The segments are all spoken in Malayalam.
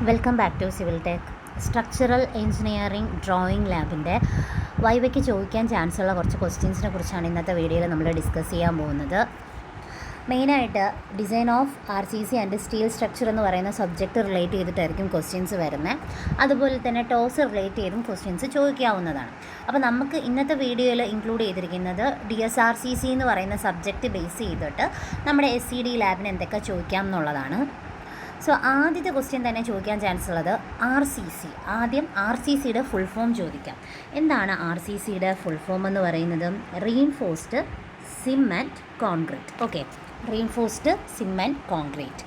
Welcome back to civil tech. Structural engineering drawing ലാബിൻ്റെ വൈവയ്ക്ക് ചോദിക്കാൻ ചാൻസ് ഉള്ള കുറച്ച് ക്വസ്റ്റ്യൻസിനെ കുറിച്ചാണ് ഇന്നത്തെ വീഡിയോയിൽ നമ്മൾ ഡിസ്കസ് ചെയ്യാൻ പോകുന്നത്. മെയിനായിട്ട് design of RCC and steel structure എന്ന് പറയുന്ന സബ്ജക്റ്റ് റിലേറ്റ് ചെയ്തിട്ടായിരിക്കും ക്വസ്റ്റ്യൻസ് വരുന്നത്. അതുപോലെ തന്നെ ടോസ് റിലേറ്റ് ചെയ്തും ക്വസ്റ്റ്യൻസ് ചോദിക്കാവുന്നതാണ്. അപ്പോൾ നമുക്ക് ഇന്നത്തെ വീഡിയോയിൽ ഇൻക്ലൂഡ് ചെയ്തിരിക്കുന്നത് DSRCC എന്ന് പറയുന്ന സബ്ജക്റ്റ് ബേസ് ചെയ്തിട്ട് നമ്മുടെ SCD ലാബിന് എന്തൊക്കെ ചോദിക്കാം എന്നുള്ളതാണ്. സോ ആദ്യത്തെ ക്വസ്റ്റ്യൻ തന്നെ ചോദിക്കാൻ ചാൻസ് ഉള്ളത് RCC. ആദ്യം RCCയുടെ ഫുൾ ഫോം ചോദിക്കാം. എന്താണ് RCCയുടെ ഫുൾ ഫോം എന്ന് പറയുന്നത്? Reinforced cement concrete. Okay, reinforced cement concrete.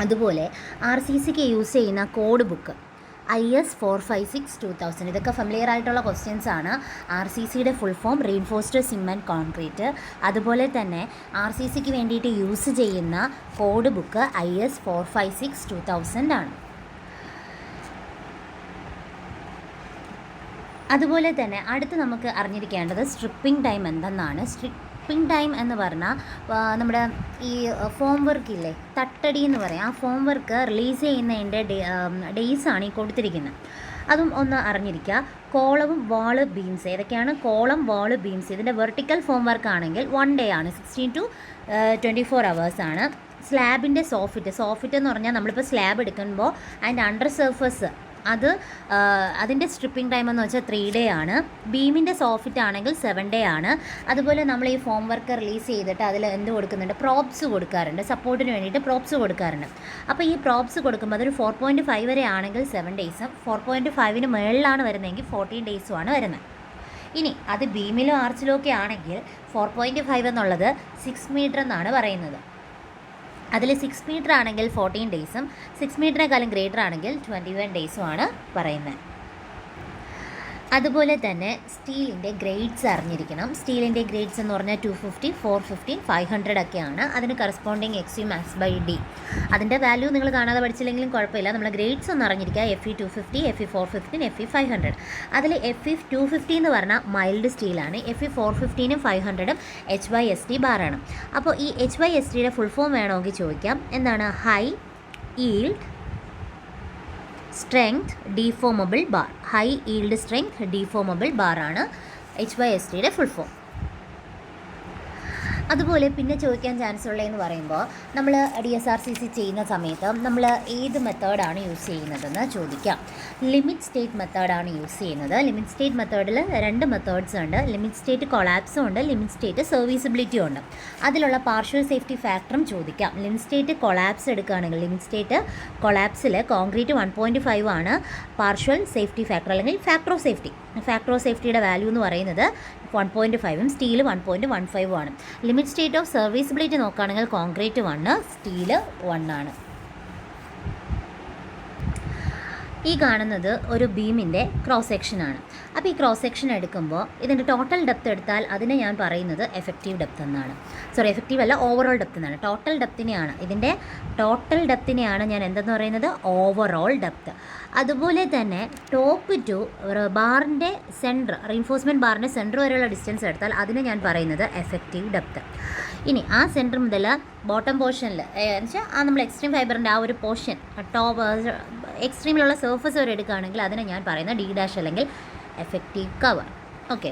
അതുപോലെ RCCക്ക് യൂസ് ചെയ്യുന്ന കോഡ് ബുക്ക് IS 456-2000. ഇതൊക്കെ ഫെമിലിയർ ആയിട്ടുള്ള ക്വസ്റ്റ്യൻസ് ആണ്. RCCയുടെ full form reinforced cement concrete. അതുപോലെ തന്നെ RCCക്ക് വേണ്ടിയിട്ട് യൂസ് ചെയ്യുന്ന കോഡ് ബുക്ക് IS 456-2000 ആണ്. അതുപോലെ തന്നെ അടുത്ത് നമുക്ക് അറിഞ്ഞിരിക്കേണ്ടത് സ്ട്രിപ്പിംഗ് ടൈം എന്തെന്നാണ്. സ്ട്രിപ്പിംഗ് ടൈം എന്ന് പറഞ്ഞാൽ നമ്മുടെ ഈ ഫോം വർക്ക് ഇല്ലേ, തട്ടടി എന്ന് പറയും, ആ ഫോം വർക്ക് റിലീസ് ചെയ്യുന്നതിൻ്റെ ഡേയ്സാണ് ഈ കൊടുത്തിരിക്കുന്നത്. അതും ഒന്ന് അറിഞ്ഞിരിക്കുക. കോളവും വാള് ബീംസ് ഏതൊക്കെയാണ്? കോളം, വാള്, ബീംസ്. ഇതിൻ്റെ വെർട്ടിക്കൽ ഫോം വർക്ക് ആണെങ്കിൽ 1 day ആണ്, 16 to 24 hours ആണ്. സ്ലാബിൻ്റെ സോഫിറ്റ് എന്ന് പറഞ്ഞാൽ നമ്മളിപ്പോൾ സ്ലാബ് എടുക്കുമ്പോൾ അതിൻ്റെ അണ്ടർ സർഫസ് അതിൻ്റെ സ്ട്രിപ്പിംഗ് ടൈം എന്ന് വെച്ചാൽ 3 day ആണ്. ബീമിൻ്റെ സോഫിറ്റ് ആണെങ്കിൽ 7 day ആണ്. അതുപോലെ നമ്മൾ ഈ ഫോം വർക്ക് റിലീസ് ചെയ്തിട്ട് അതിൽ എന്ത് കൊടുക്കുന്നുണ്ട്? പ്രോപ്സ് കൊടുക്കാറുണ്ട്, സപ്പോർട്ടിന് വേണ്ടിയിട്ട് പ്രോപ്സ് കൊടുക്കാറുണ്ട്. അപ്പോൾ ഈ പ്രോപ്സ് കൊടുക്കുമ്പോൾ അതൊരു 4.5 വരെ ആണെങ്കിൽ 7 days, 4.5ന് മുകളിലാണ് വരുന്നതെങ്കിൽ 14 days വരുന്നത്. ഇനി അത് ബീമിലോ ആർച്ചിലോ ഒക്കെ ആണെങ്കിൽ 4.5 എന്നുള്ളത് 6 meter എന്നാണ് പറയുന്നത്. അതിൽ 6 meter ആണെങ്കിൽ 14 days, 6 meterനേക്കാളും ഗ്രേറ്റർ ആണെങ്കിൽ 21 days ആണ് പറയുന്നത്. അതുപോലെ തന്നെ സ്റ്റീലിൻ്റെ ഗ്രേഡ്സ് അറിഞ്ഞിരിക്കണം. സ്റ്റീലിൻ്റെ ഗ്രേഡ്സ് എന്ന് പറഞ്ഞാൽ 250, 450, 500 ഒക്കെയാണ്. അതിന് കറസ്പോണ്ടിങ് XU/max/D. അതിൻ്റെ വാല്യൂ നിങ്ങൾ കാണാതെ പഠിച്ചില്ലെങ്കിലും കുഴപ്പമില്ല. നമ്മൾ ഗ്രേഡ്സ് ഒന്ന് അറിഞ്ഞിരിക്കുക. FE 250, FE 450, FE 500. അതിൽ FE 250 എന്ന് പറഞ്ഞാൽ മൈൽഡ് സ്റ്റീലാണ്. FE 450നും 500ഉം HYSD ബാറാണ്. അപ്പോൾ ഈ HYSDയുടെ ഫുൾ ഫോം വേണമെങ്കിൽ ചോദിക്കാം. എന്താണ്? High yield strength deformable bar. High yield strength deformable ബാറാണ് HYSDയുടെ ഫുൾ ഫോം. അതുപോലെ പിന്നെ ചോദിക്കാൻ ചാൻസ് ഉള്ളതെന്ന് പറയുമ്പോൾ നമ്മൾ DSRCC ചെയ്യുന്ന സമയത്ത് നമ്മൾ ഏത് മെത്തേഡാണ് യൂസ് ചെയ്യുന്നതെന്ന് ചോദിക്കാം. ലിമിറ്റ് സ്റ്റേറ്റ് മെത്തേഡാണ് യൂസ് ചെയ്യുന്നത്. ലിമിറ്റ് സ്റ്റേറ്റ് മെത്തേഡിൽ 2 മെത്തേഡ്സ് ഉണ്ട്. ലിമിറ്റ് സ്റ്റേറ്റ് കൊളാപ്സും ഉണ്ട്, ലിമിറ്റ് സ്റ്റേറ്റ് സർവീസിബിലിറ്റിയും ഉണ്ട്. അതിലുള്ള പാർഷ്യൽ സേഫ്റ്റി ഫാക്ടറും ചോദിക്കാം. ലിമിറ്റ് സ്റ്റേറ്റ് കൊളാപ്സ് എടുക്കുകയാണെങ്കിൽ ലിമിറ്റ് സ്റ്റേറ്റ് കൊളാപ്സിൽ കോൺക്രീറ്റ് 1.5 ആണ് പാർഷ്യൽ സേഫ്റ്റി ഫാക്ടർ, അല്ലെങ്കിൽ factor of safety. Factor of സേഫ്റ്റിയുടെ വാല്യൂ എന്ന് പറയുന്നത് 1.5ഉം സ്റ്റീൽ 1.15 ആണ്. ലിമിറ്റ് സ്റ്റേറ്റ് ഓഫ് സർവീസിബിലിറ്റി നോക്കുകയാണെങ്കിൽ കോൺക്രീറ്റ് 1, സ്റ്റീല് 1 ആണ്. ഈ കാണുന്നത് ഒരു ബീമിൻ്റെ ക്രോസ് സെക്ഷനാണ്. അപ്പോൾ ഈ ക്രോസ് സെക്ഷൻ എടുക്കുമ്പോൾ ഇതിൻ്റെ ടോട്ടൽ ഡെപ്ത് എടുത്താൽ അതിനെ ഞാൻ പറയുന്നത് എഫക്റ്റീവ് ഡെപ്ത് എന്നാണ്. എഫക്റ്റീവ് അല്ല, ഓവറോൾ ഡെപ്ത് എന്നാണ്. ഇതിൻ്റെ ടോട്ടൽ ഡെപ്തിനെയാണ് ഞാൻ എന്തെന്ന് പറയുന്നത്? Overall depth. അതുപോലെ തന്നെ ടോപ്പ് ടു ബാറിൻ്റെ സെൻറ്റർ, റീൻഫോഴ്സ്മെൻറ്റ് ബാറിൻ്റെ സെൻറ്റർ വരെയുള്ള ഡിസ്റ്റൻസ് എടുത്താൽ അതിനെ ഞാൻ പറയുന്നത് എഫക്റ്റീവ് ഡെപ്ത്. ഇനി ആ സെൻറ്റർ മുതൽ ബോട്ടം പോർഷനിൽ എന്നുവെച്ചാൽ നമ്മൾ എക്സ്ട്രീം ഫൈബറിൻ്റെ ആ ഒരു പോർഷൻ എക്സ്ട്രീമിലുള്ള സർഫസ് വരെ എടുക്കുകയാണെങ്കിൽ അതിനെ ഞാൻ പറയുന്നത് D- അല്ലെങ്കിൽ എഫക്റ്റീവ് കവർ. ഓക്കെ,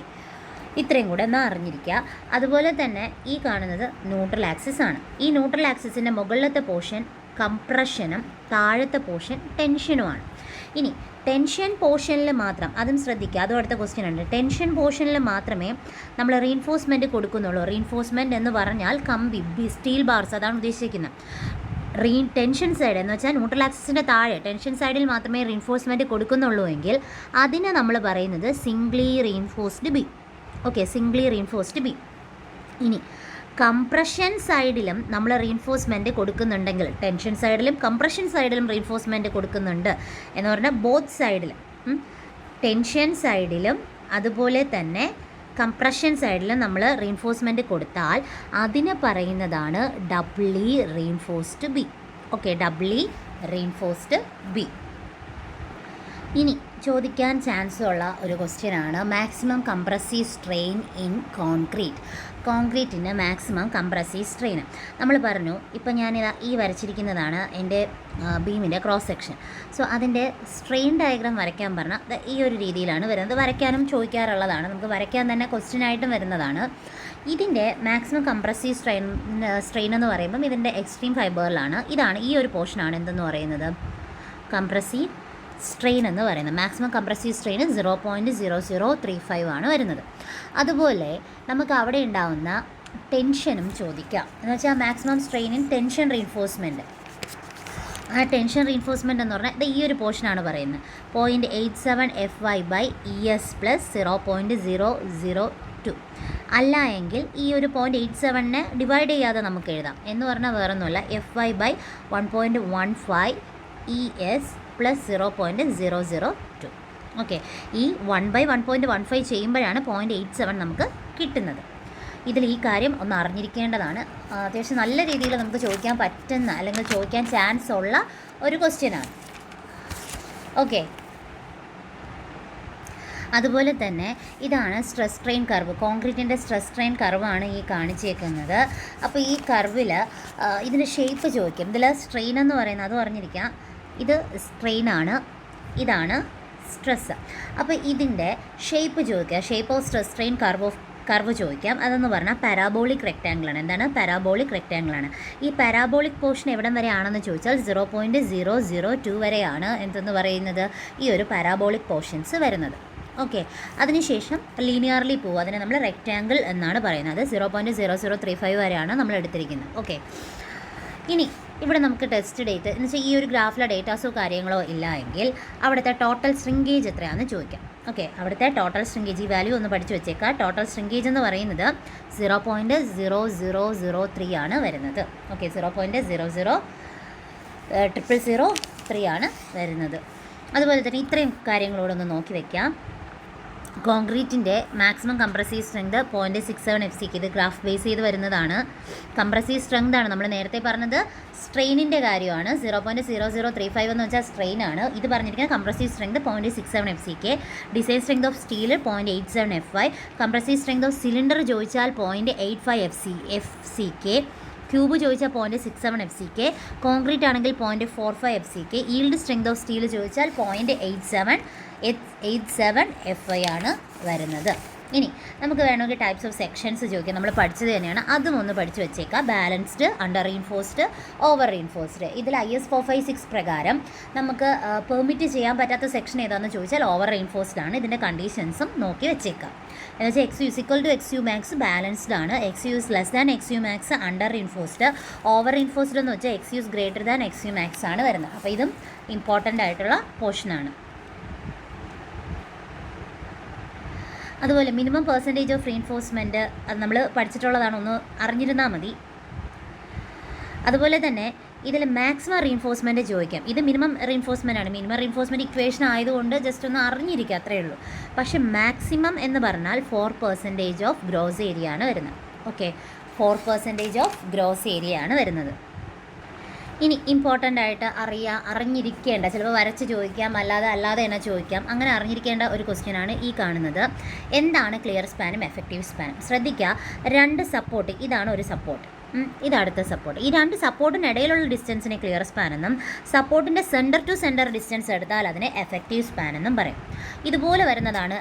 ഇത്രയും കൂടെ എന്നാൽ അറിഞ്ഞിരിക്കുക. അതുപോലെ തന്നെ ഈ കാണുന്നത് ന്യൂട്രൽ ആക്സിസ് ആണ്. ഈ ന്യൂട്രൽ ആക്സിസിൻ്റെ മുകളിലത്തെ പോർഷൻ കംപ്രഷനും താഴത്തെ പോർഷൻ ടെൻഷനുമാണ്. ഇനി ടെൻഷൻ പോർഷനിൽ മാത്രം, അതും ശ്രദ്ധിക്കുക, അതും അടുത്ത ക്വസ്റ്റ്യൻ ഉണ്ട്. ടെൻഷൻ പോർഷനിൽ മാത്രമേ നമ്മൾ റീൻഫോഴ്സ്മെൻറ്റ് കൊടുക്കുന്നുള്ളൂ. റീൻഫോഴ്സ്മെൻറ്റ് എന്ന് പറഞ്ഞാൽ കമ്പി, സ്റ്റീൽ ബാർസ്, അതാണ് ഉദ്ദേശിക്കുന്നത്. ടെൻഷൻ സൈഡ് എന്ന് വെച്ചാൽ ന്യൂട്രൽ ആക്സിസിൻ്റെ താഴെ ടെൻഷൻ സൈഡിൽ മാത്രമേ റീൻഫോഴ്സ്മെൻറ്റ് കൊടുക്കുന്നുള്ളൂ എങ്കിൽ അതിനെ നമ്മൾ പറയുന്നത് Zwingli reinforced B. Okay, Zwingli reinforced B. ഇനി കംപ്രഷൻ സൈഡിലും നമ്മൾ റീൻഫോഴ്സ്മെൻറ്റ് കൊടുക്കുന്നുണ്ടെങ്കിൽ, ടെൻഷൻ സൈഡിലും കംപ്രഷൻ സൈഡിലും റീൻഫോഴ്സ്മെൻറ്റ് കൊടുക്കുന്നുണ്ട് എന്ന് പറഞ്ഞാൽ ബോത്ത് സൈഡിലും, ടെൻഷൻ സൈഡിലും അതുപോലെ തന്നെ കംപ്രഷൻ സൈഡിൽ നമ്മൾ റീൻഫോഴ്സ്മെൻറ്റ് കൊടുത്താൽ അതിനെ പറയുന്നതാണ് doubly reinforced B. Okay, doubly reinforced B. ഇനി ചോദിക്കാൻ ചാൻസ് ഉള്ള ഒരു ക്വസ്റ്റ്യനാണ് മാക്സിമം കംപ്രസീവ് സ്ട്രെയിൻ ഇൻ കോൺക്രീറ്റിന് മാക്സിമം കംപ്രസീവ് സ്ട്രെയിൻ. നമ്മൾ പറഞ്ഞു, ഇപ്പം ഞാനിതാ ഈ വരച്ചിരിക്കുന്നതാണ് എൻ്റെ ബീമിൻ്റെ ക്രോസ് സെക്ഷൻ. സോ അതിൻ്റെ സ്ട്രെയിൻ ഡയഗ്രാം വരയ്ക്കാൻ പറഞ്ഞാൽ ഈ ഒരു രീതിയിലാണ് വരുന്നത്. വരയ്ക്കാനും ചോദിക്കാറുള്ളതാണ്, നമുക്ക് വരയ്ക്കാൻ തന്നെ ക്വസ്റ്റ്യനായിട്ടും വരുന്നതാണ്. ഇതിൻ്റെ മാക്സിമം കംപ്രസീവ് സ്ട്രെയിൻ എന്ന് പറയുമ്പം ഇതിൻ്റെ എക്സ്ട്രീം ഫൈബറിലാണ്. ഇതാണ് ഈ ഒരു പോർഷനാണ് എന്തെന്ന് പറയുന്നത് കംപ്രസീവ് സ്ട്രെയിൻ എന്ന് പറയുന്നത്. മാക്സിമം കംപ്രസീവ് സ്ട്രെയിൻ 0.0035 ആണ് വരുന്നത്. അതുപോലെ നമുക്ക് അവിടെ ഉണ്ടാവുന്ന ടെൻഷനും ചോദിക്കാം. എന്ന് വെച്ചാൽ മാക്സിമം സ്ട്രെയിനിൻ ടെൻഷൻ റീൻഫോഴ്സ്മെൻറ്റ്. ആ ടെൻഷൻ റീൻഫോഴ്സ്മെൻറ്റ് എന്ന് പറഞ്ഞാൽ ഈ ഒരു പോർഷനാണ് പറയുന്നത്. 0.87 FY/ES + 0.002. അല്ല എങ്കിൽ ഈ ഒരു 0.87നെ ഡിവൈഡ് ചെയ്യാതെ നമുക്ക് എഴുതാം. എന്ന് പറഞ്ഞാൽ വേറൊന്നുമല്ല, FY/1.15 ES + 0.002. ഓക്കെ, ഈ 1/1.15 ചെയ്യുമ്പോഴാണ് 0.87 നമുക്ക് കിട്ടുന്നത്. ഇതിൽ ഈ കാര്യം ഒന്ന് അറിഞ്ഞിരിക്കേണ്ടതാണ്. അത്യാവശ്യം നല്ല രീതിയിൽ നമുക്ക് ചോദിക്കാൻ പറ്റുന്ന അല്ലെങ്കിൽ ചോദിക്കാൻ ചാൻസ് ഉള്ള ഒരു ക്വസ്റ്റ്യനാണ്. ഓക്കെ, അതുപോലെ തന്നെ ഇതാണ് സ്ട്രെസ് സ്ട്രെയിൻ കർവ്. കോൺക്രീറ്റിൻ്റെ സ്ട്രെസ് സ്ട്രെയിൻ കർവാണ് ഈ കാണിച്ചേക്കുന്നത്. അപ്പോൾ ഈ കർവിൽ ഇതിൻ്റെ ഷേപ്പ് ചോദിക്കും. ഇതിൽ സ്ട്രെയിൻ എന്ന് പറയുന്നത് അത് പറഞ്ഞിരിക്കാം. ഇത് സ്ട്രെയിനാണ്, ഇതാണ് സ്ട്രെസ്സ്. അപ്പോൾ ഇതിൻ്റെ ഷേപ്പ് ചോദിക്കുക. Shape of stress strain curve ചോദിക്കാം. അതെന്ന് പറഞ്ഞാൽ പാരാബോളിക് റെക്റ്റാങ്കിളാണ്. എന്താണ് പാരാബോളിക് റെക്റ്റാങ്കിളാണ്. ഈ പാരാബോളിക് പോർഷൻ എവിടം വരെയാണെന്ന് ചോദിച്ചാൽ 0.002 വരെയാണ് എന്തെന്ന് പറയുന്നത് ഈ ഒരു പാരാബോളിക് പോർഷൻസ് വരുന്നത്. ഓക്കെ, അതിനുശേഷം ലീനിയർലി പോകും. അതിനെ നമ്മൾ റെക്റ്റാങ്കിൾ എന്നാണ് പറയുന്നത്. 0.0035 വരെയാണ് നമ്മൾ എടുത്തിരിക്കുന്നത്. ഓക്കെ, ഇനി ഇവിടെ നമുക്ക് ടെസ്റ്റ് ഡേറ്റ് എന്ന് വെച്ചാൽ ഈ ഒരു ഗ്രാഫിലെ ഡേറ്റാസോ കാര്യങ്ങളോ ഇല്ല എങ്കിൽ അവിടുത്തെ ടോട്ടൽ ശ്രിങ്കേജ് എത്രയാണെന്ന് ചോദിക്കാം. ഓക്കെ, അവിടുത്തെ ടോട്ടൽ ശ്രിങ്കേജ് ഈ വാല്യൂ ഒന്ന് പഠിച്ചു വെച്ചേക്കാം. ടോട്ടൽ ശ്രിങ്കേജ് എന്ന് പറയുന്നത് 0.0003 ആണ് വരുന്നത്. ഓക്കെ, 0.00003 ആണ് വരുന്നത്. അതുപോലെ തന്നെ ഇത്രയും കാര്യങ്ങളോടൊന്ന് നോക്കി വയ്ക്കാം. കോൺക്രീറ്റിൻ്റെ മാക്സിമം കംപ്രസീവ് സ്ട്രെങ്ത് 0.67 FCK. ഇത് ഗ്രാഫ് ബേസ് ചെയ്ത് വരുന്നതാണ്. കംപ്രസീവ് സ്ട്രെങ്ത് ആണ് നമ്മൾ നേരത്തെ പറഞ്ഞത്. സ്ട്രെയിനിൻ്റെ കാര്യമാണ് 0.0035 എന്ന് വെച്ചാൽ സ്ട്രെയിനാണ്. ഇത് പറഞ്ഞിരിക്കുന്നത് compressive strength 0.67 FCK. Design strength of steel 0.87 FY. Compressive strength of cylinder ചോദിച്ചാൽ 0.85 FCK. ക്യൂബ് ചോദിച്ചാൽ 0.67 FCK. കോൺക്രീറ്റ് ആണെങ്കിൽ 0.45 FCK. Yield strength of steel ചോദിച്ചാൽ 0.87 FY ആണ് വരുന്നത്. ഇനി നമുക്ക് വേണമെങ്കിൽ ടൈപ്സ് ഓഫ് സെക്ഷൻസ് ചോദിക്കാം. നമ്മൾ പഠിച്ചത് തന്നെയാണ്, അതും ഒന്ന് പഠിച്ചു വെച്ചേക്കാം. Balanced, under reinforced, over reinforced. ഇതിൽ IS 456 പ്രകാരം നമുക്ക് പെർമിറ്റ് ചെയ്യാൻ പറ്റാത്ത സെക്ഷൻ ഏതാണെന്ന് ചോദിച്ചാൽ ഓവർ റീൻഫോഴ്സ്ഡ് ആണ്. ഇതിൻ്റെ കണ്ടീഷൻസും നോക്കി വെച്ചേക്കാം. എന്ന് വെച്ചാൽ XU = XU max ബാലൻസ്ഡ് ആണ്. XU < XU max under reinforced. Over reinforced എന്ന് വെച്ചാൽ XU < XU max ആണ് വരുന്നത്. അപ്പോൾ ഇതും ഇമ്പോർട്ടൻ്റ് ആയിട്ടുള്ള പോർഷനാണ്. അതുപോലെ മിനിമം പെർസെൻറ്റേജ് ഓഫ് റീൻഫോഴ്സ്മെൻറ്റ് അത് നമ്മൾ പഠിച്ചിട്ടുള്ളതാണ്, ഒന്ന് അറിഞ്ഞിരുന്നാൽ മതി. അതുപോലെ തന്നെ ഇതിൽ മാക്സിമം റീൻഫോഴ്സ്മെൻറ്റ് ചോദിക്കാം. ഇത് മിനിമം റീൻഫോഴ്സ്മെൻ്റ് ആണ്. മിനിമം റീൻഫോഴ്സ്മെൻറ്റ് ഇക്വേഷൻ ആയതുകൊണ്ട് ജസ്റ്റ് ഒന്ന് അറിഞ്ഞിരിക്കുക, അത്രയേ ഉള്ളൂ. പക്ഷേ മാക്സിമം എന്ന് പറഞ്ഞാൽ 4% ഓഫ് ഗ്രോസ് ഏരിയ ആണ് വരുന്നത്. ഓക്കെ, 4% ഓഫ് ഗ്രോസ് ഏരിയ ആണ് വരുന്നത്. ഇനി ഇമ്പോർട്ടൻ്റ് ആയിട്ട് അറിഞ്ഞിരിക്കേണ്ട, ചിലപ്പോൾ വരച്ച് ചോദിക്കാം, അല്ലാതെ തന്നെ ചോദിക്കാം, അങ്ങനെ അറിഞ്ഞിരിക്കേണ്ട ഒരു ക്വസ്റ്റ്യനാണ് ഈ കാണുന്നത്. എന്താണ് ക്ലിയർ സ്പാനും എഫക്റ്റീവ് സ്പാനും? ശ്രദ്ധിക്കുക, രണ്ട് സപ്പോർട്ട്, ഇതാണ് ഒരു സപ്പോർട്ട്, ഇതടുത്ത സപ്പോർട്ട്. ഈ രണ്ട് സപ്പോർട്ടിനിടയിലുള്ള ഡിസ്റ്റൻസിനെ ക്ലിയർ സ്പാൻ എന്നും സപ്പോർട്ടിൻ്റെ സെൻറ്റർ ടു സെൻറ്റർ ഡിസ്റ്റൻസ് എടുത്താൽ അതിനെ എഫക്റ്റീവ് സ്പാൻ എന്നും പറയും. ഇതുപോലെ വരുന്നതാണ്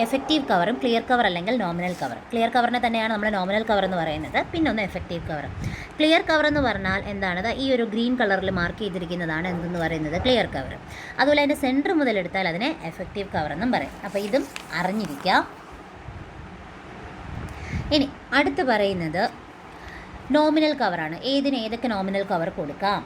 എഫക്റ്റീവ് കവറും ക്ലിയർ കവർ അല്ലെങ്കിൽ നോമിനൽ കവർ. ക്ലിയർ കവറിനെ തന്നെയാണ് നമ്മൾ നോമിനൽ കവർ എന്ന് പറയുന്നത്. പിന്നെ ഒന്ന് എഫക്റ്റീവ് കവർ. ക്ലിയർ കവർ എന്ന് പറഞ്ഞാൽ എന്താണ്? ഈ ഒരു ഗ്രീൻ കളറിൽ മാർക്ക് ചെയ്തിരിക്കുന്നതാണ് എന്തെന്ന് പറയുന്നത് ക്ലിയർ കവർ. അതുപോലെ അതിൻ്റെ സെൻറ്റർ മുതൽ എടുത്താൽ അതിനെ എഫക്റ്റീവ് കവർ എന്നും പറയും. അപ്പോൾ ഇതും അറിഞ്ഞിരിക്കാം. ഇനി അടുത്ത് പറയുന്നത് നോമിനൽ കവറാണ്. ഏതൊക്കെ നോമിനൽ കവർ കൊടുക്കാം?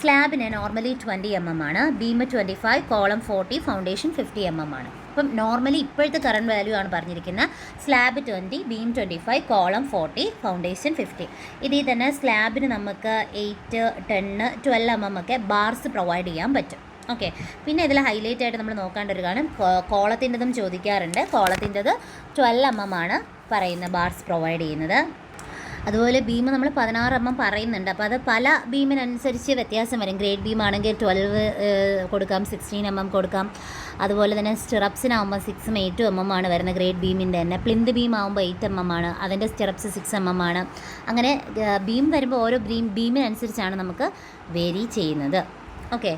സ്ലാബിന് നോർമലി 20 mm ആണ്, ബീം 25, കോളം 40, ഫൗണ്ടേഷൻ 50 mm ആണ്. അപ്പം നോർമലി ഇപ്പോഴത്തെ കറണ്ട് വാല്യൂ ആണ് പറഞ്ഞിരിക്കുന്നത്. Slab 20, beam 25, column 40, foundation 50. ഇതിൽ തന്നെ സ്ലാബിന് നമുക്ക് 8, 10, 12 mm ഒക്കെ ബാർസ് പ്രൊവൈഡ് ചെയ്യാൻ പറ്റും. ഓക്കെ, പിന്നെ ഇതിൽ ഹൈലൈറ്റ് ആയിട്ട് നമ്മൾ നോക്കേണ്ട ഒരു കാര്യം കോളത്തിൻ്റെതും ചോദിക്കാറുണ്ട്. കോളത്തിൻ്റെത് 12 mm ആണ് പറയുന്ന ബാർസ് പ്രൊവൈഡ് ചെയ്യുന്നത്. അതുപോലെ ബീം നമ്മൾ 16 mm പറയുന്നുണ്ട്. അപ്പോൾ അത് പല ബീമിനനുസരിച്ച് വ്യത്യാസം വരും. ഗ്രേഡ് ബീം ആണെങ്കിൽ 12 കൊടുക്കാം, 16 mm കൊടുക്കാം. അതുപോലെ തന്നെ സ്റ്റിറപ്സിനാകുമ്പോൾ 6 8 mm ആണ് വരുന്നത് ഗ്രേഡ് ബീമിൻ്റെ തന്നെ. പ്ലിന്ത് ബീം ആകുമ്പോൾ 8 mm ആണ്, അതിൻ്റെ സ്റ്റിറപ്സ് 6 mm ആണ്. അങ്ങനെ ബീം വരുമ്പോൾ ഓരോ ബീമിനനുസരിച്ചാണ് നമുക്ക് വേരി ചെയ്യുന്നത്. ഓക്കെ.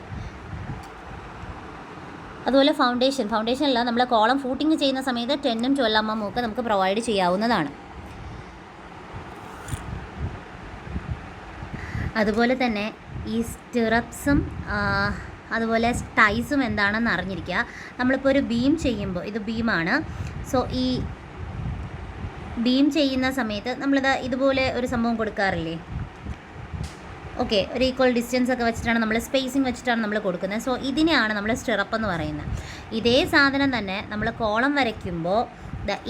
അതുപോലെ ഫൗണ്ടേഷനല്ല, നമ്മൾ കോളം ഫൂട്ടിങ് ചെയ്യുന്ന സമയത്ത് 10 ഉം 12 mm ഒക്കെ നമുക്ക് പ്രൊവൈഡ് ചെയ്യാവുന്നതാണ്. അതുപോലെ തന്നെ ഈ സ്റ്റിറപ്സും അതുപോലെ ടൈസും എന്താണെന്ന് അറിഞ്ഞിരിക്കുക. നമ്മളിപ്പോൾ ഒരു ബീം ചെയ്യുമ്പോൾ, ഇത് ബീമാണ്. സോ ഈ ബീം ചെയ്യുന്ന സമയത്ത് നമ്മളിത് ഇതുപോലെ ഒരു സംഭവം കൊടുക്കാറില്ലേ? ഓക്കെ, ഒരു ഈക്വൽ ഡിസ്റ്റൻസ് ഒക്കെ വെച്ചിട്ടാണ് നമ്മൾ സ്പേസിങ് വെച്ചിട്ടാണ് നമ്മൾ കൊടുക്കുന്നത്. സോ ഇതിനെയാണ് നമ്മൾ സ്റ്റിറപ്പ് എന്ന് പറയുന്നത്. ഇതേ സാധനം തന്നെ നമ്മൾ കോളം വരയ്ക്കുമ്പോൾ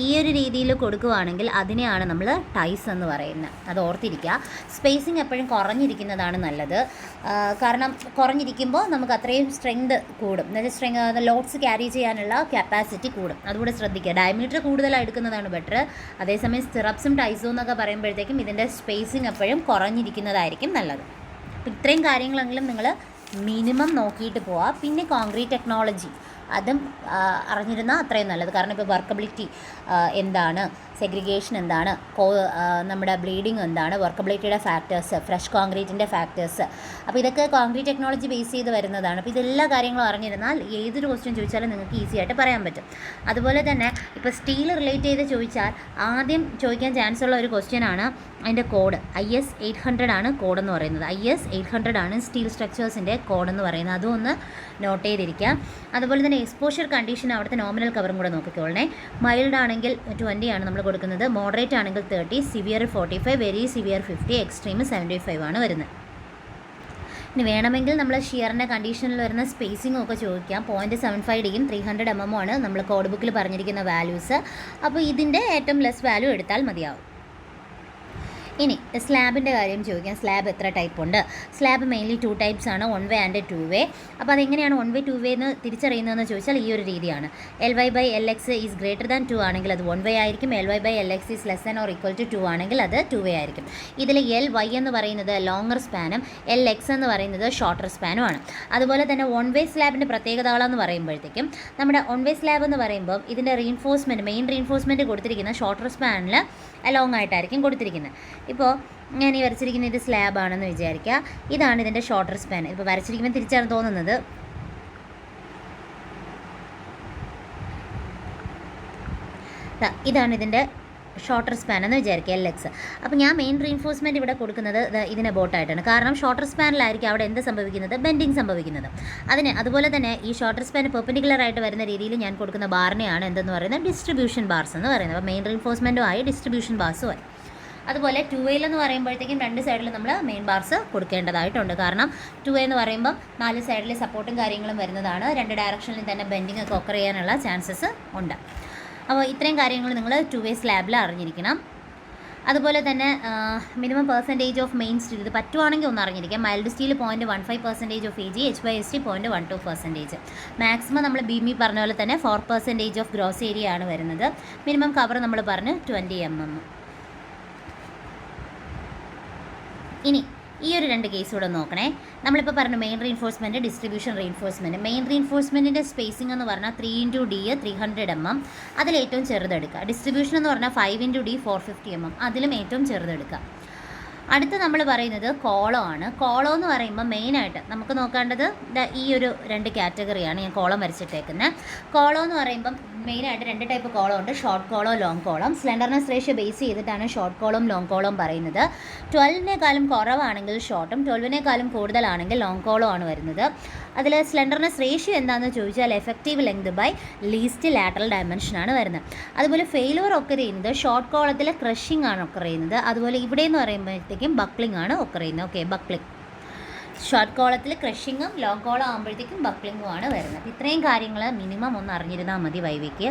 ഈ ഒരു രീതിയിൽ കൊടുക്കുകയാണെങ്കിൽ അതിനെയാണ് നമ്മൾ ടൈസ് എന്ന് പറയുന്നത്. അത് ഓർത്തിരിക്കുക. സ്പേസിങ് എപ്പോഴും കുറഞ്ഞിരിക്കുന്നതാണ് നല്ലത്. കാരണം കുറഞ്ഞിരിക്കുമ്പോൾ നമുക്ക് അത്രയും സ്ട്രെങ്ത് കൂടും, എന്നുവെച്ചാൽ ലോഡ്സ് ക്യാരി ചെയ്യാനുള്ള കപ്പാസിറ്റി കൂടും. അതുകൂടെ ശ്രദ്ധിക്കുക. ഡയമീറ്റർ കൂടുതലായി എടുക്കുന്നതാണ് ബെറ്റർ. അതേസമയം സ്റ്റിറപ്സും ടൈസും എന്നൊക്കെ പറയുമ്പോഴത്തേക്കും ഇതിൻ്റെ സ്പേസിങ് എപ്പോഴും കുറഞ്ഞിരിക്കുന്നതായിരിക്കും നല്ലത്. അപ്പോൾ ഇത്രയും കാര്യങ്ങളെങ്കിലും നിങ്ങൾ മിനിമം നോക്കിയിട്ട് പോവുക. പിന്നെ കോൺക്രീറ്റ് ടെക്നോളജി അതും അറിഞ്ഞിരുന്നാൽ അത്രയും നല്ലത്. കാരണം ഇപ്പോൾ വർക്കബിലിറ്റി എന്താണ്, സെഗ്രിഗേഷൻ എന്താണ്, നമ്മുടെ ബ്ലീഡിങ് എന്താണ്, വർക്കബിലിറ്റിയുടെ ഫാക്ടേഴ്സ്, ഫ്രഷ് കോൺക്രീറ്റിൻ്റെ ഫാക്ടേഴ്സ്, അപ്പോൾ ഇതൊക്കെ കോൺക്രീറ്റ് ടെക്നോളജി ബേസ് ചെയ്ത് വരുന്നതാണ്. അപ്പോൾ ഇതെല്ലാ കാര്യങ്ങളും അറിഞ്ഞിരുന്നാൽ ഏതൊരു ക്വസ്റ്റ്യൻ ചോദിച്ചാലും നിങ്ങൾക്ക് ഈസി ആയിട്ട് പറയാൻ പറ്റും. അതുപോലെ തന്നെ ഇപ്പോൾ സ്റ്റീൽ റിലേറ്റ് ചെയ്ത് ചോദിച്ചാൽ ആദ്യം ചോദിക്കാൻ ചാൻസ് ഉള്ള ഒരു ക്വസ്റ്റ്യനാണ് അതിൻ്റെ കോഡ്. IS 800 ആണ് കോഡെന്ന് പറയുന്നത്. IS 800 ആണ് സ്റ്റീൽ സ്ട്രക്ചേഴ്സിൻ്റെ കോഡെന്ന് പറയുന്നത്. അതും ഒന്ന് നോട്ട് ചെയ്തിരിക്കുക. അതുപോലെ തന്നെ എക്സ്പോഷർ കണ്ടീഷൻ അവിടുത്തെ നോമിനൽ കവറും കൂടെ നോക്കിക്കോളണേ. മൈൽഡ് ആണെങ്കിൽ 20 ആണ് നമ്മൾ കൊടുക്കുന്നത്, മോഡറേറ്റ് ആണെങ്കിൽ 30, സിവിയർ 45, വെരി സിവിയർ 50, എക്സ്ട്രീം 75 ആണ് വരുന്നത്. ഇനി വേണമെങ്കിൽ നമ്മൾ ഷിയറിൻ്റെ കണ്ടീഷനിൽ വരുന്ന സ്പേസിംഗ് ഒക്കെ ചോദിക്കാം. 0.75 300 mm ആണ് നമ്മൾ കോഡ് ബുക്കിൽ പറഞ്ഞിരിക്കുന്ന വാല്യൂസ്. അപ്പോൾ ഇതിൻ്റെ ഏറ്റവും ലെസ് വാല്യൂ എടുത്താൽ മതിയാവും. ഇനി സ്ലാബിൻ്റെ കാര്യം ചോദിക്കാം. സ്ലാബ് എത്ര ടൈപ്പ് ഉണ്ട്? സ്ലാബ് മെയിൻലി 2 ടൈപ്സ് ആണ്, 1 way ആൻഡ് 2 way. അപ്പോൾ അതെങ്ങനെയാണ് 1 way 2 way എന്ന് തിരിച്ചറിയുന്നതെന്ന് ചോദിച്ചാൽ ഈ ഒരു രീതിയാണ്. LY/LX ഈസ് ഗ്രേറ്റർ ദാൻ 2 ആണെങ്കിൽ അത് 1 way ആയിരിക്കും. LY/LX is less than or equal to 2 ആണെങ്കിൽ അത് 2 way ആയിരിക്കും. ഇതിൽ LY എന്ന് പറയുന്നത് ലോങ്ങർ സ്പാനും LX എന്ന് പറയുന്നത് ഷോർട്ടർ സ്പാനും ആണ്. അതുപോലെ തന്നെ 1 way സ്ലാബിൻ്റെ പ്രത്യേകതകളെന്ന് പറയുമ്പോഴത്തേക്കും നമ്മുടെ 1 way സ്ലാബ് എന്ന് പറയുമ്പോൾ ഇതിൻ്റെ റീൻഫോഴ്സ്മെൻറ്റ്, മെയിൻ റീൻഫോഴ്സ്മെൻറ്റ് കൊടുത്തിരിക്കുന്ന ഷോർട്ടർ സ്പാനിൽ അലോങ് ആയിട്ടായിരിക്കും കൊടുത്തിരിക്കുന്നത്. ഇപ്പോൾ ഞാൻ ഈ വരച്ചിരിക്കുന്ന ഇത് സ്ലാബാണെന്ന് വിചാരിക്കുക. ഇതാണ് ഇതിൻ്റെ ഷോർട്ടർ സ്പാൻ. ഇപ്പോൾ വരച്ചിരിക്കുമ്പോൾ തിരിച്ചാണ് തോന്നുന്നത്. ഇതാണ് ഇതിൻ്റെ ഷോർട്ടർ സ്പാൻ എന്ന് വിചാരിക്കുക, LX. അപ്പോൾ ഞാൻ മെയിൻ റീൻഫോഴ്സ്മെൻറ്റ് ഇവിടെ കൊടുക്കുന്നത് ഇതിനെ ബോട്ടായിട്ടാണ്. കാരണം ഷോർട്ടർ സ്പാനിലായിരിക്കും അവിടെ എന്ത് സംഭവിക്കുന്നത്, ബെൻഡിങ് സംഭവിക്കുന്നത്. അതുപോലെ തന്നെ ഈ ഷോർട്ടർ സ്പാൻ പെർപെൻഡിക്കുലർ ആയിട്ട് വരുന്ന രീതിയിൽ ഞാൻ കൊടുക്കുന്ന ബാറിനെയാണ് എന്തെന്ന് പറയുന്നത്, ഡിസ്ട്രിബ്യൂഷൻ ബാർസ് എന്ന് പറയുന്നത്. അപ്പോൾ മെയിൻ റീൻഫോഴ്സ്മെൻറ്റുമായി ഡിസ്ട്രിബ്യൂഷൻ ബാർസുമായി. അതുപോലെ 2 way എന്ന് പറയുമ്പോഴത്തേക്കും 2 സൈഡിൽ നമ്മൾ മെയിൻ ബാർസ് കൊടുക്കേണ്ടതായിട്ടുണ്ട്. കാരണം 2 way എന്ന് പറയുമ്പോൾ 4 സൈഡിൽ സപ്പോർട്ടും കാര്യങ്ങളും വരുന്നതാണ്. 2 ഡയറക്ഷനിൽ തന്നെ ബെൻഡിങ് ഒക്കെ ഒക്കർ ചെയ്യാനുള്ള ചാൻസസ് ഉണ്ട്. അപ്പോൾ ഇത്രയും കാര്യങ്ങൾ നിങ്ങൾ 2 way സ്ലാബിൽ അറിഞ്ഞിരിക്കണം. അതുപോലെ തന്നെ minimum percentage of main steel, ഇത് പറ്റുവാണെങ്കിൽ ഒന്ന് അറിഞ്ഞിരിക്കാം. Mild steel 0.15% of AG, HYST 0.12%. Maximum നമ്മൾ BME പറഞ്ഞ പോലെ തന്നെ 4% ഓഫ് ഗ്രോസ് ഏരിയ ആണ് വരുന്നത്. മിനിമം കവർ നമ്മൾ പറഞ്ഞ് 20 mm. ഇനി ഈ ഒരു 2 കേസ് കൂടെ നോക്കണേ. നമ്മളിപ്പോൾ പറഞ്ഞു main reinforcement, distribution reinforcement. Main റീൻഫോഴ്സ്മെൻറ്റിൻ്റെ സ്പേസിംഗ് എന്ന് പറഞ്ഞാൽ 3x D 300 mm, അതിലേറ്റവും ചെറുതെടുക്കുക. ഡിസ്ട്രിബ്യൂഷൻ എന്ന് പറഞ്ഞാൽ 5x D 450 mm, അതിലും ഏറ്റവും ചെറുതെടുക്കുക. അടുത്ത് നമ്മൾ പറയുന്നത് കോളം ആണ്. കോളം എന്ന് പറയുമ്പോൾ മെയിനായിട്ട് നമുക്ക് നോക്കേണ്ടത് ഈ ഒരു 2 കാറ്റഗറിയാണ് ഞാൻ കോളം വരച്ചിട്ടേക്കുന്നത്. കോളം എന്ന് പറയുമ്പം മെയിനായിട്ട് 2 ടൈപ്പ് കോളം ഉണ്ട്, short column, long column. Slenderness ratio base ചെയ്തിട്ടാണ് ഷോർട്ട് കോളം ലോങ് കോളം പറയുന്നത്. 12-നേക്കാളും കുറവാണെങ്കിൽ ഷോർട്ടും 12-നേക്കാളും കൂടുതലാണെങ്കിൽ ലോങ് കോളം ആണ് വരുന്നത്. അതിൽ സ്ലെൻഡർനെസ് റേഷ്യോ എന്താണെന്ന് ചോദിച്ചാൽ effective length by least lateral ഡയമെൻഷനാണ് വരുന്നത്. അതുപോലെ ഫെയിലുവർ ഒക്കെ ചെയ്യുന്നത് ഷോർട്ട് കോളത്തിൽ ക്രഷിംഗ് ആണ് ഒക്കെ ചെയ്യുന്നത്. അതുപോലെ ഇവിടെ എന്ന് പറയുമ്പോഴത്തേക്കും ബക്ലിംഗ് ആണ് ഒക്കെ ചെയ്യുന്നത്. Okay, buckling. ഷോർട്ട് കോളത്തിൽ ക്രഷിങ്ങും ലോങ് കോളം ആകുമ്പോഴത്തേക്കും ബക്ലിങ്ങും ആണ് വരുന്നത്. ഇത്രയും കാര്യങ്ങൾ മിനിമം ഒന്ന് അറിഞ്ഞിരുന്നാൽ മതി വൈവിക്ക്.